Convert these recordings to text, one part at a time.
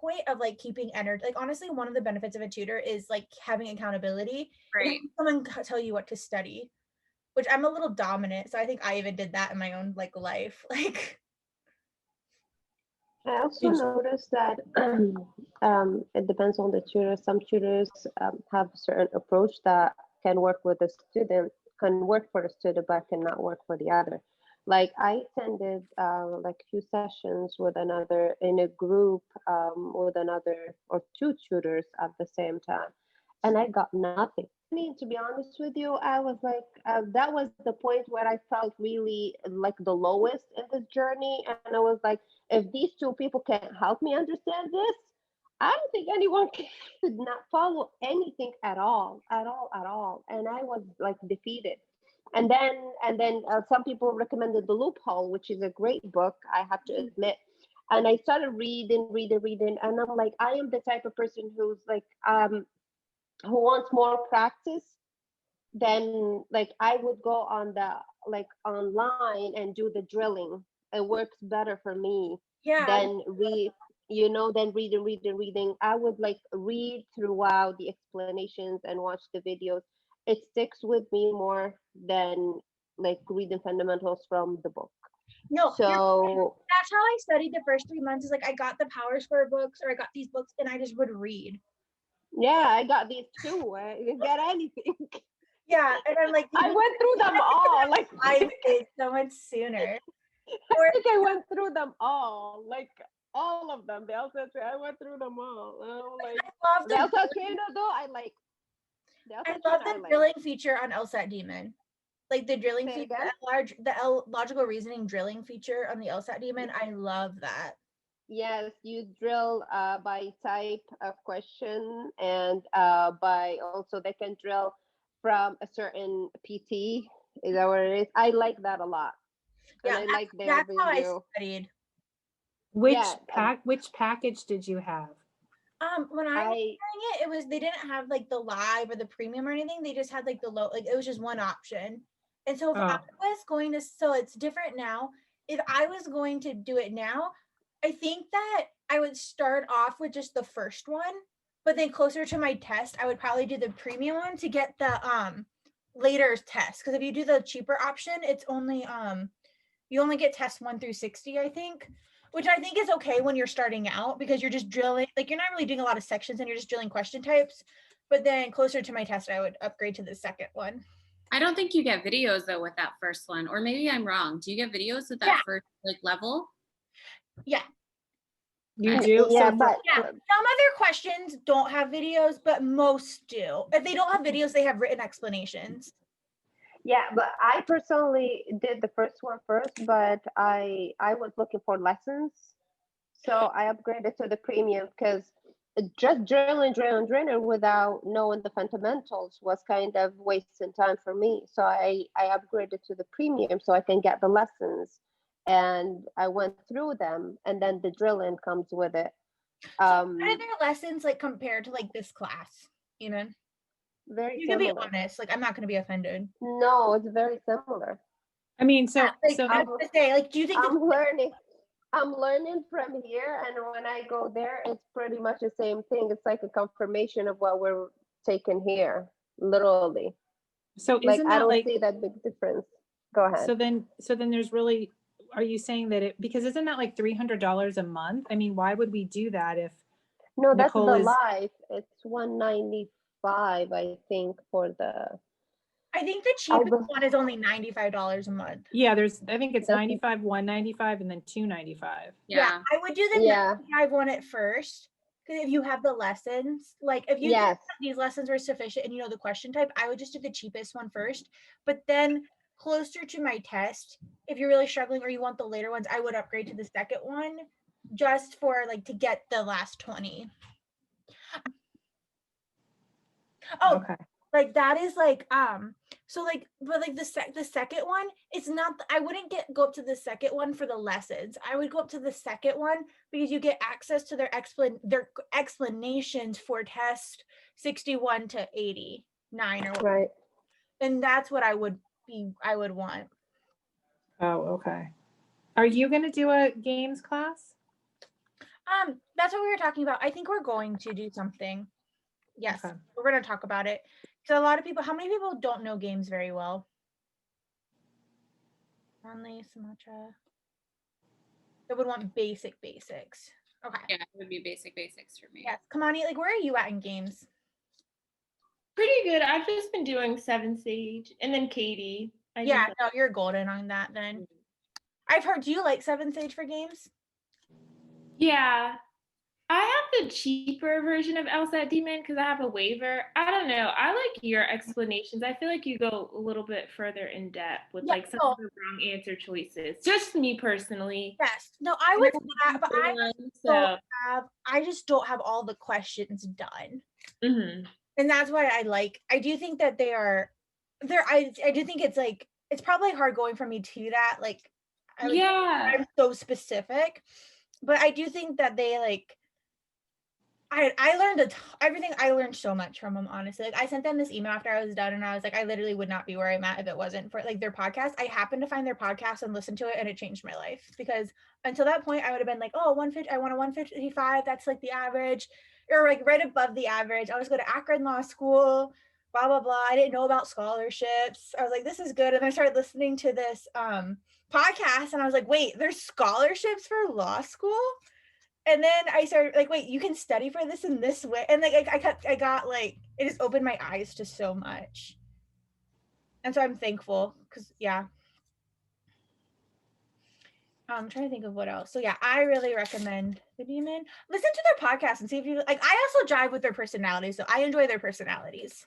point of like keeping energy. Like honestly, one of the benefits of a tutor is like having accountability. Right. Someone tell you what to study, which I'm a little dominant. So I think I even did that in my own like life. Like I also noticed that it depends on the tutor. Some tutors have a certain approach that can work with a student, can work for a student, but cannot work for the other. Like I attended like few sessions with another in a group with another or two tutors at the same time, and I got nothing. I mean, to be honest with you, I was like, that was the point where I felt really like the lowest in this journey, and I was like, if these two people can't help me understand this, I don't think anyone could not follow anything at all, at all, at all. And I was like defeated. And then some people recommended The Loophole, which is a great book, I have to admit. And I started reading, and I'm like, I am the type of person who's like, who wants more practice. Then like I would go on the like online and do the drilling. It works better for me yeah, than read, than reading. I would like read throughout the explanations and watch the videos. It sticks with me more than like reading fundamentals from the book. no, So that's how I studied the first 3 months. Is like I got the Power Square books or I got these books and I just would read. yeah, I got these too. You can get anything. Yeah, and I'm like, I went through them all. Like I did so much sooner. I think I went through them all, like all of them. The LSAT, I went through them all. Like I love the LSAT trainer though, I like. I love the drilling feature on LSAT Demon. Like the drilling Say feature, again? logical reasoning drilling feature on the LSAT Demon. I love that. Yes, you drill by type of question, and by also they can drill from a certain PT. Is that what it is? I like that a lot. And Yeah, I like their that's how I video. studied. Which Yeah, which package did you have? When I was doing it, it was they didn't have like the live or the premium or anything. They just had like the low, like it was just one option. And so if I was going to, so it's different now. If I was going to do it now, I think that I would start off with just the first one, but then closer to my test, I would probably do the premium one to get the later test. Because if you do the cheaper option, it's only you only get tests 1 through 60, I think, which I think is okay when you're starting out because you're just drilling, like you're not really doing a lot of sections and you're just drilling question types. But then closer to my test, I would upgrade to the second one. I don't think you get videos though with that first one, or maybe I'm wrong. Do you get videos with that first like level? Yeah. You do? Yeah, so but some other questions don't have videos, but most do. If they don't have videos, they have written explanations. yeah, but I personally did the first one first, but I was looking for lessons, so I upgraded to the premium because just drilling without knowing the fundamentals was kind of wasting time for me. So I upgraded to the premium so I can get the lessons, and I went through them, and then the drilling comes with it. So how are their lessons like compared to like this class? You know, very you similar. can be honest. Like I'm not going to be offended. No, it's very similar. I mean, so like, so I was gonna say, like, do you think I'm learning from here, and when I go there, it's pretty much the same thing. It's like a confirmation of what we're taking here, literally. So like isn't I that don't like see that big difference. Go ahead. so then there's really, are you saying that it, because isn't that like $300 a month? I mean, why would we do that if No, that's Nicole the is life. It's 195, I think, for the. I think the cheapest one is only $95 a month. Yeah, there's, I think it's 95, 195, and then 295. Yeah, I would do the 95 one at first. Because if you have the lessons, like if you think these lessons were sufficient and you know the question type, I would just do the cheapest one first. But then closer to my test, if you're really struggling or you want the later ones, I would upgrade to the second one just for like to get the last 20. Oh, okay. Like that is like so like, but like the second one, it's not, I wouldn't go up to the second one for the lessons. I would go up to the second one because you get access to their explanations for test 61 to 89 or right. And that's what I would want. Oh, okay. Are you going to do a games class? That's what we were talking about. I think we're going to do something. Yes, Okay. we're going to talk about it. So a lot of people, how many people don't know games very well? Only Sumatra. That would want basics. Okay. Yeah, it would be basics for me. Yes. Kamani, like, where are you at in games? Pretty good. I've just been doing 7 Sage and then Katie. Yeah, no, you're golden on that then. I've heard, do you like 7 Sage for games? Yeah. I have the cheaper version of LSAT Demon because I have a waiver. I don't know. I like your explanations. I feel like you go a little bit further in depth with like some of the wrong answer choices. Just me personally. Yes. No, I would say that, but I just don't have all the questions done. Mm-hmm. And that's why I do think that I do think it's like, it's probably hard going from me to that. Like, I'm so specific, but I do think that they like, I learned everything. I learned so much from them, honestly. Like, I sent them this email after I was done and I was like, I literally would not be where I'm at if it wasn't for like their podcast. I happened to find their podcast and listen to it, and it changed my life, because until that point I would have been like, oh, 150, I want a 155. That's like the average, or like right above the average. I was going to Akron Law School, blah, blah, blah. I didn't know about scholarships. I was like, this is good. And I started listening to this podcast and I was like, wait, there's scholarships for law school? And then I started like, wait, you can study for this in this way. And like, I got like, it just opened my eyes to so much. And so I'm thankful because, yeah. I'm trying to think of what else. So yeah, I really recommend the Demon. Listen to their podcast and see if you like. I also jive with their personalities, so I enjoy their personalities.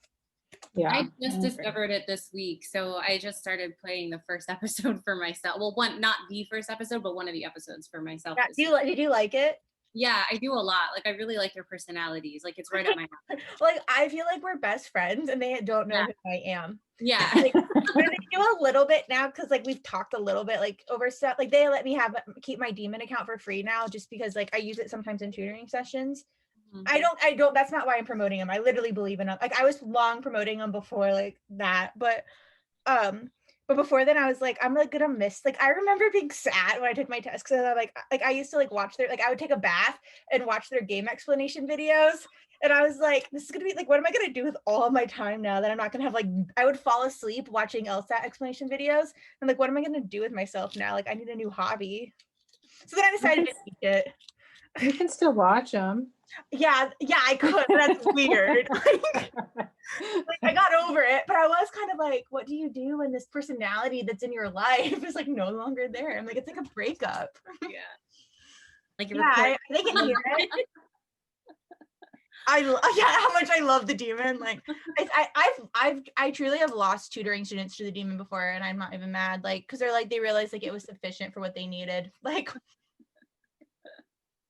Yeah. I just discovered it this week. So I just started playing the first episode for myself. Well, not the first episode, but one of the episodes for myself. Yeah, did you like it? Yeah, I do a lot. Like, I really like their personalities. Like, it's right up my alley. Like, I feel like we're best friends and they don't know who I am. Yeah. Like, they do a little bit now because like we've talked a little bit like over stuff. Like, they let me keep my Demon account for free now, just because like I use it sometimes in tutoring sessions. Mm-hmm. I don't, that's not why I'm promoting them. I literally believe in them. Like, I was long promoting them before like that, but before then I was like, I'm like gonna miss, like, I remember being sad when I took my test because I like I used to like watch their, like, I would take a bath and watch their game explanation videos, and I was like, this is gonna be like, what am I gonna do with all of my time now that I'm not gonna have, like, I would fall asleep watching LSAT explanation videos, and like, what am I gonna do with myself now? Like, I need a new hobby. So then I decided to teach it. You can still watch them. Yeah, I could. That's weird. Like, I got over it, but I was kind of like, what do you do when this personality that's in your life is like no longer there? I'm like, it's like a breakup. Yeah. Like, they can hear it. How much I love the Demon. Like, I truly have lost tutoring students to the Demon before, and I'm not even mad. Like, because they're like, they realized like it was sufficient for what they needed. Like,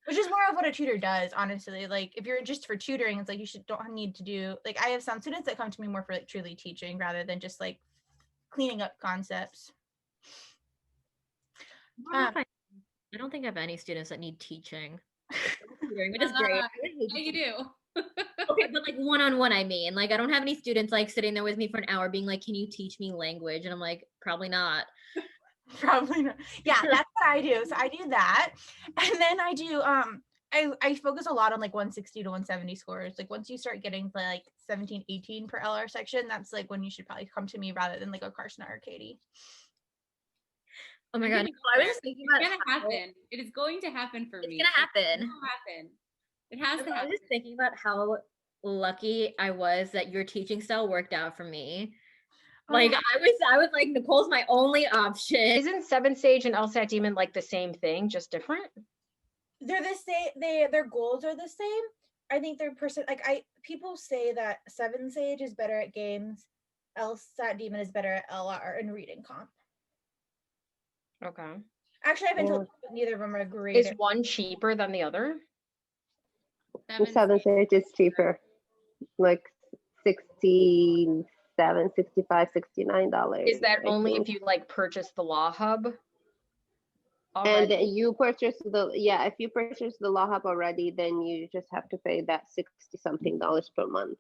which is more of what a tutor does, honestly. Like, if you're just for tutoring, it's like you don't need to do, like, I have some students that come to me more for like truly teaching rather than just like cleaning up concepts. I don't think I have any students that need teaching, which is great. Yeah, you do. Okay, but like one-on-one, I mean, like, I don't have any students like sitting there with me for an hour being like, can you teach me language? And I'm like, probably not. Probably not. Yeah, that's what I do. So I do that, and then I do I focus a lot on like 160 to 170 scores. Like, once you start getting to like 17, 18 per LR section, that's like when you should probably come to me rather than like a Carson or Katie. Oh my god, I was just thinking about it's gonna happen. It is going to happen for me. It's gonna happen. It has to happen. I was just thinking about how lucky I was that your teaching style worked out for me. Like, I was like, Nicole's my only option. Isn't 7 Sage and LSAT Demon like the same thing, just different? They're the same. Their goals are the same. I think their people say that 7 Sage is better at games, LSAT Demon is better at LR and reading comp. Okay. Actually, I've been told neither of them are great. Is one cheaper than the other? 7 Sage is cheaper, like $67, $65, $69. Is that only if you like purchase the Law Hub? Already? And you purchase if you purchase the Law Hub already, then you just have to pay that $60-something per month.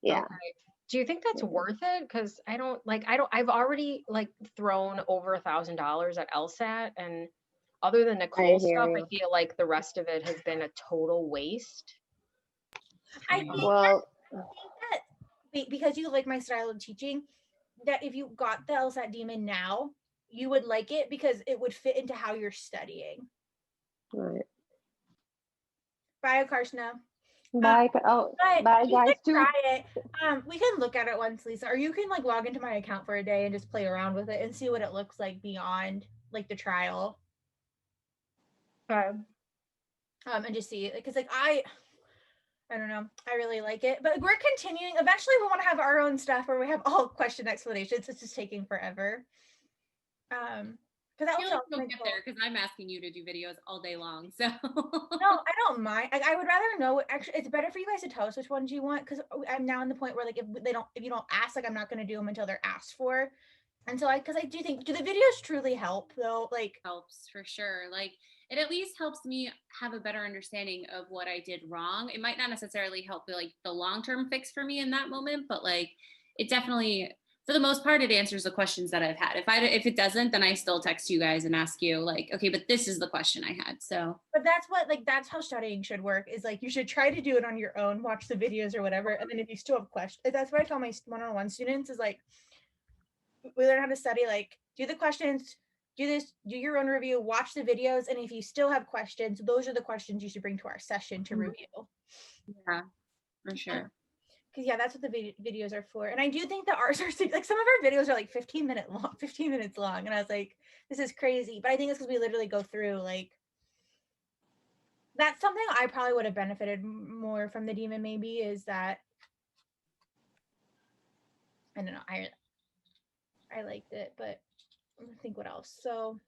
Yeah. Okay. Do you think that's worth it? Because I've already like thrown over $1,000 at LSAT, and other than Nicole's hear stuff, I you. feel like the rest of it has been a total waste. I think Well, that because you like my style of teaching, that if you got the LSAT demon now, you would like it because it would fit into how you're studying. right. Bye, Karshna. Bye. Bye, you guys. could Too. try it. We can look at it once, Lisa, or you can like log into my account for a day and just play around with it and see what it looks like beyond like the trial. And just see, because like I don't know, I really like it. But we're continuing. Eventually, we want to have our own stuff where we have all question explanations. It's just taking forever. Because that I was feel like also you'll get there because I'm asking you to do videos all day long. So no, I don't mind. I would rather know. Actually, it's better for you guys to tell us which ones you want because I'm now in the point where like if you don't ask, like I'm not going to do them until they're asked for. And so because I do think, do the videos truly help though? Like helps for sure. Like it at least helps me have a better understanding of what I did wrong. It might not necessarily help the long-term fix for me in that moment, but like it definitely, for the most part, it answers the questions that I've had. If it doesn't, then I still text you guys and ask you like, okay, but this is the question I had. So, but that's how studying should work, is like you should try to do it on your own, watch the videos or whatever, and then if you still have questions, that's what I tell my one-on-one students is like, we learn how to study, like do the questions, do this, do your own review, watch the videos, and if you still have questions, those are the questions you should bring to our session to review. Yeah, for sure. Because yeah, that's what the videos are for. And I do think that ours are like, some of our videos are like 15 minutes long, and I was like, this is crazy. But I think it's because we literally go through like, that's something I probably would have benefited more from the demon, maybe, is that I don't know, I liked it, but I think what else. So